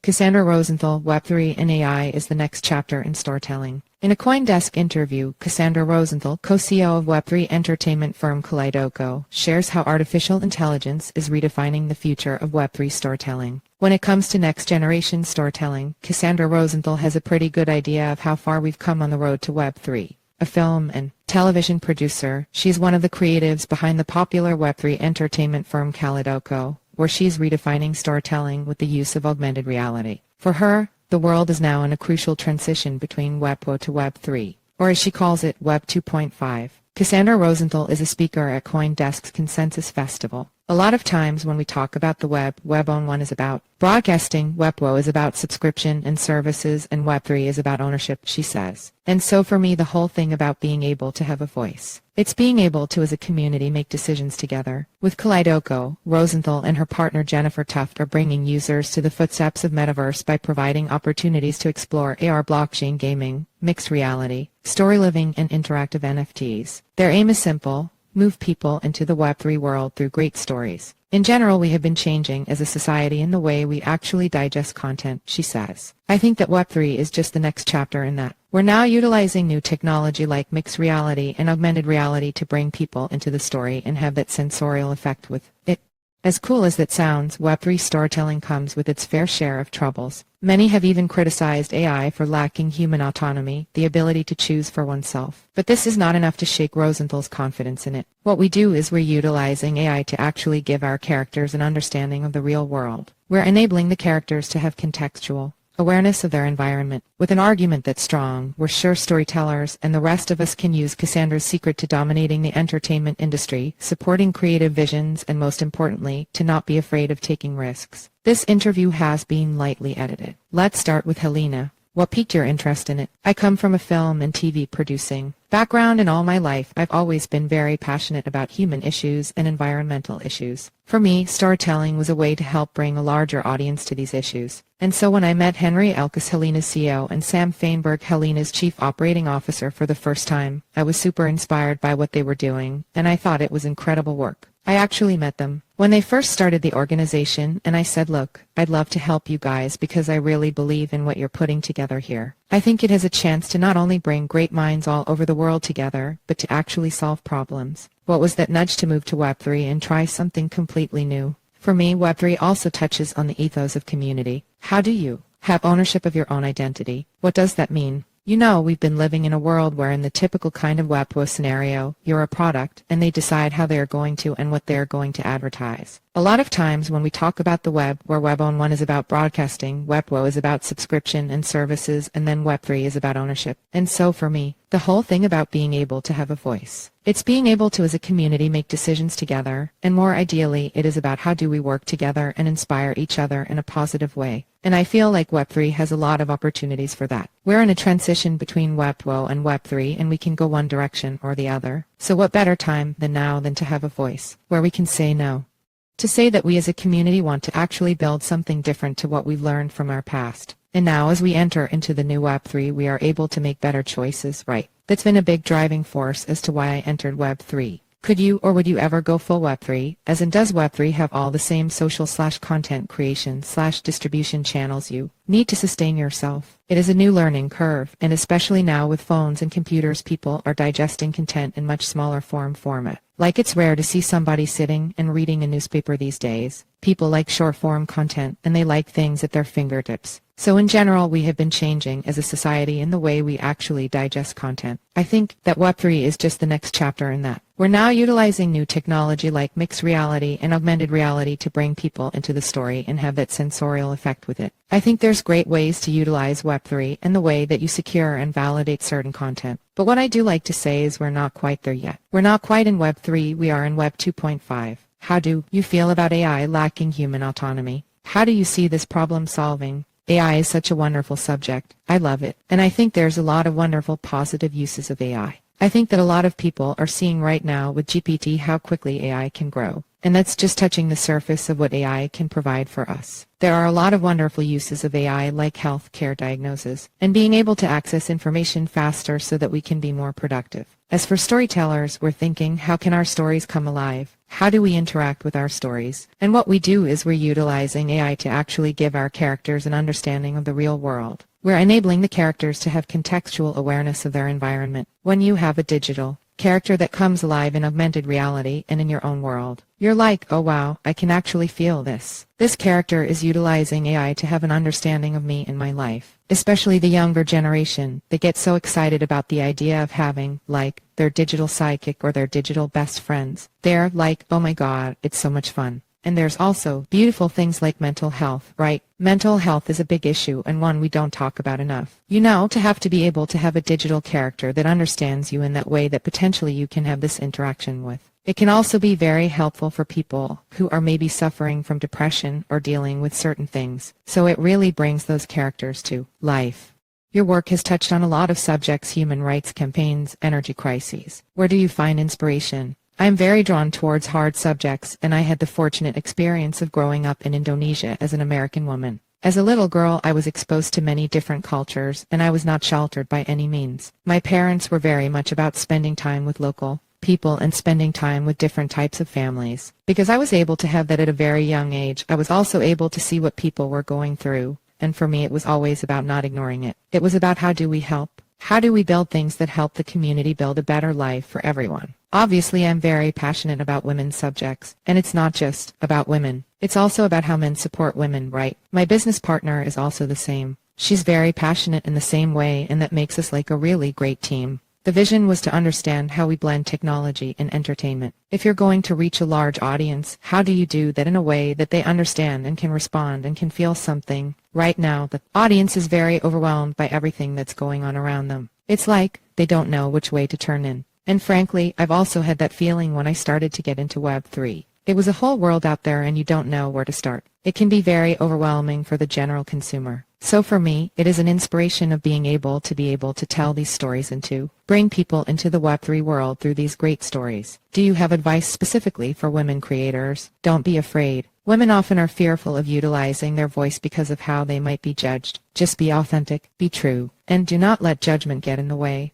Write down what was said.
Cassandra Rosenthal, Web3 and AI is the next chapter in storytelling. In a CoinDesk interview, Cassandra Rosenthal, co-CEO of Web3 entertainment firm Kaliedoco, shares how artificial intelligence is redefining the future of Web3 storytelling. When it comes to next-generation storytelling, Cassandra Rosenthal has a pretty good idea of how far we've come on the road to Web3. A film and television producer, she's one of the creatives behind the popular Web3 entertainment firm Kaliedoco, where she's redefining storytelling with the use of augmented reality. For her, the world is now in a crucial transition between Web2 to Web3, or as she calls it, Web 2.5. Cassandra Rosenthal is a speaker at CoinDesk's Consensus Festival. A lot of times when we talk about the web, Web1 is about broadcasting, Web2 is about subscription and services, and Web3 is about ownership, she says. And so for me, the whole thing about being able to have a voice. It's being able to, as a community, make decisions together. With Kaleidoco, Rosenthal and her partner Jennifer Tuft are bringing users to the footsteps of metaverse by providing opportunities to explore AR, blockchain gaming, mixed reality, story living, and interactive NFTs. Their aim is simple: move people into the Web3 world through great stories. In general, we have been changing as a society in the way we actually digest content, she says. I think that Web3 is just the next chapter in that. We're now utilizing new technology like mixed reality and augmented reality to bring people into the story and have that sensorial effect with it. As cool as that sounds, Web3 storytelling comes with its fair share of troubles. Many have even criticized AI for lacking human autonomy, the ability to choose for oneself. But this is not enough to shake Rosenthal's confidence in it. What we do is we're utilizing AI to actually give our characters an understanding of the real world. We're enabling the characters to have contextual awareness of their environment. With an argument that's strong, we're sure storytellers and the rest of us can use Cassandra's secret to dominating the entertainment industry, supporting creative visions, and most importantly, to not be afraid of taking risks. This interview has been lightly edited. Let's start with Helena. What piqued your interest in it? I come from a film and TV producing background, and all my life I've always been very passionate about human issues and environmental issues. For me, storytelling was a way to help bring a larger audience to these issues. And so when I met Henry Elkis, Helena's CEO, and Sam Feinberg, Helena's Chief Operating Officer, for the first time, I was super inspired by what they were doing, and I thought it was incredible work. I actually met them when they first started the organization, and I said, look, I'd love to help you guys because I really believe in what you're putting together here. I think it has a chance to not only bring great minds all over the world together, but to actually solve problems. What was that nudge to move to Web3 and try something completely new? For me, Web3 also touches on the ethos of community. How do you have ownership of your own identity? What does that mean? You know, we've been living in a world where in the typical kind of Web2 scenario, you're a product, and they decide how they are going to and what they are going to advertise. A lot of times when we talk about the web, where Web1 is about broadcasting, Web2 is about subscription and services, and then Web3 is about ownership. And so for me, the whole thing about being able to have a voice. It's being able to, as a community, make decisions together, and more ideally, it is about how do we work together and inspire each other in a positive way. And I feel like Web3 has a lot of opportunities for that. We're in a transition between Web2 and Web3, and we can go one direction or the other. So what better time than now than to have a voice where we can say no? To say that we as a community want to actually build something different to what we've learned from our past. And now as we enter into the new Web3, we are able to make better choices, right? That's been a big driving force as to why I entered Web3. Could you or would you ever go full Web3? As in, does Web3 have all the same social/content creation/distribution channels you need to sustain yourself? It is a new learning curve, and especially now with phones and computers, people are digesting content in much smaller format. Like it's rare to see somebody sitting and reading a newspaper these days. People like short-form content, and they like things at their fingertips. So in general, we have been changing as a society in the way we actually digest content. I think that Web3 is just the next chapter in that. We're now utilizing new technology like mixed reality and augmented reality to bring people into the story and have that sensorial effect with it. I think there's great ways to utilize Web3 and the way that you secure and validate certain content. But what I do like to say is we're not quite there yet. We're not quite in Web3, we are in Web 2.5. How do you feel about AI lacking human autonomy? How do you see this problem solving? AI is such a wonderful subject. I love it. And I think there's a lot of wonderful positive uses of AI. I think that a lot of people are seeing right now with GPT how quickly AI can grow. And that's just touching the surface of what AI can provide for us. There are a lot of wonderful uses of AI like healthcare diagnosis and being able to access information faster so that we can be more productive. As for storytellers, we're thinking, how can our stories come alive? How do we interact with our stories? And what we do is we're utilizing AI to actually give our characters an understanding of the real world. We're enabling the characters to have contextual awareness of their environment. When you have a digital character that comes alive in augmented reality and in your own world, you're like, oh wow, I can actually feel this. This character is utilizing AI to have an understanding of me and my life. Especially the younger generation, they get so excited about the idea of having, like, their digital sidekick or their digital best friends. They're like, oh my god, it's so much fun. And there's also beautiful things like mental health, right? Mental health is a big issue and one we don't talk about enough. You know, to have to be able to have a digital character that understands you in that way that potentially you can have this interaction with. It can also be very helpful for people who are maybe suffering from depression or dealing with certain things. So it really brings those characters to life. Your work has touched on a lot of subjects: human rights campaigns, energy crises. Where do you find inspiration? I am very drawn towards hard subjects, and I had the fortunate experience of growing up in Indonesia as an American woman. As a little girl, I was exposed to many different cultures, and I was not sheltered by any means. My parents were very much about spending time with local people and spending time with different types of families. Because I was able to have that at a very young age, I was also able to see what people were going through, and for me it was always about not ignoring it. It was about how do we help? How do we build things that help the community build a better life for everyone? Obviously, I'm very passionate about women's subjects, and it's not just about women. It's also about how men support women, right? My business partner is also the same. She's very passionate in the same way, and that makes us like a really great team. The vision was to understand how we blend technology and entertainment. If you're going to reach a large audience, how do you do that in a way that they understand and can respond and can feel something? Right now, the audience is very overwhelmed by everything that's going on around them. It's like they don't know which way to turn in. And frankly, I've also had that feeling when I started to get into Web3. It was a whole world out there and you don't know where to start. It can be very overwhelming for the general consumer. So for me, it is an inspiration of being able to tell these stories and to bring people into the Web3 world through these great stories. Do you have advice specifically for women creators? Don't be afraid. Women often are fearful of utilizing their voice because of how they might be judged. Just be authentic, be true, and do not let judgment get in the way.